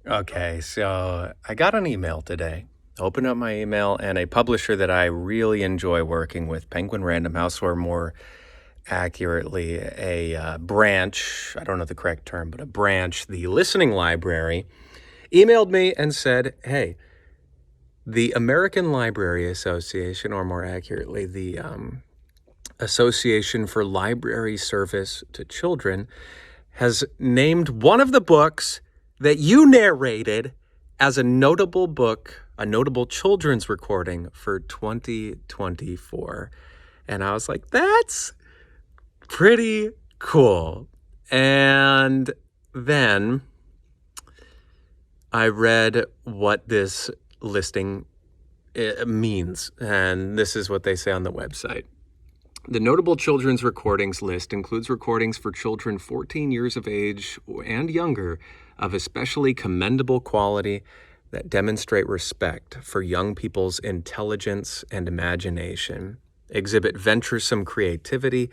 Okay, so I got an email today. Opened up my email, and a publisher that I really enjoy working with, Penguin Random House, or more accurately, a branch, I don't know the correct term, but a branch, the listening library, emailed me and said, hey, the American Library Association, or more accurately, the Association for Library Service to Children, has named one of the books that you narrated as a notable book, a notable children's recording for 2024. And I was like, that's pretty cool. And then I read what this listing means, and this is what they say on the website. The notable children's recordings list includes recordings for children 14 years of age and younger of especially commendable quality that demonstrate respect for young people's intelligence and imagination, exhibit venturesome creativity,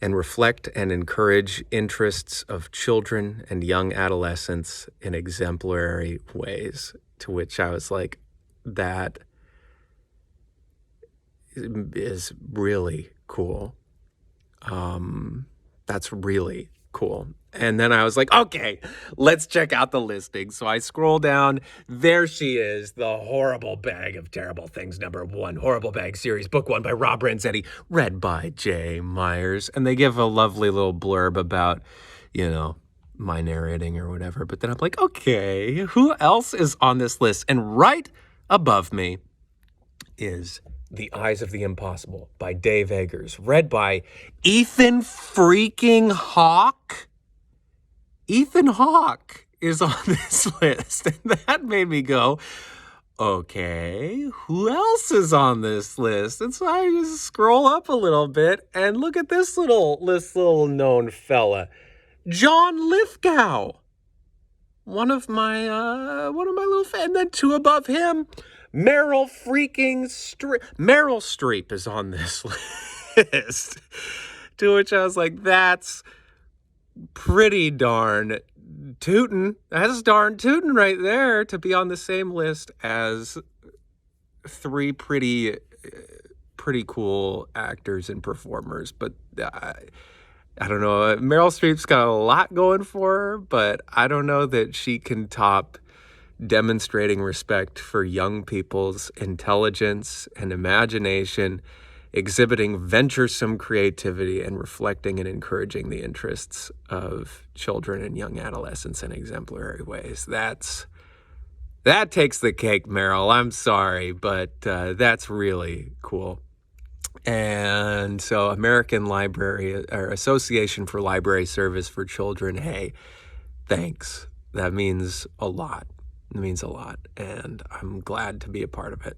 and reflect and encourage interests of children and young adolescents in exemplary ways. To which I was like, that is really cool. That's really cool. And then I was like, okay, let's check out the listing. So I scroll down. There she is, the Horrible Bag of Terrible Things, #1, Horrible Bag series, book 1 by Rob Renzetti, read by Jay Myers. And they give a lovely little blurb about, my narrating or whatever. But then I'm like, okay, who else is on this list? And right above me is The Eyes of the Impossible by Dave Eggers, read by Ethan freaking Hawke. Ethan Hawke is on this list, and that made me go, okay, who else is on this list? And so I just scroll up a little bit and look at this little known fella, John Lithgow. One of my little fans. And then two above him, Meryl Streep is on this list. To which I was like, that's pretty darn tootin'. That's darn tootin' right there to be on the same list as three pretty cool actors and performers. But I don't know. Meryl Streep's got a lot going for her, but I don't know that she can top demonstrating respect for young people's intelligence and imagination, exhibiting venturesome creativity, and reflecting and encouraging the interests of children and young adolescents in exemplary ways. That takes the cake, Meryl. I'm sorry, but that's really cool. And so American Library, or Association for Library Service for Children, hey, thanks. That means a lot. It means a lot, and I'm glad to be a part of it.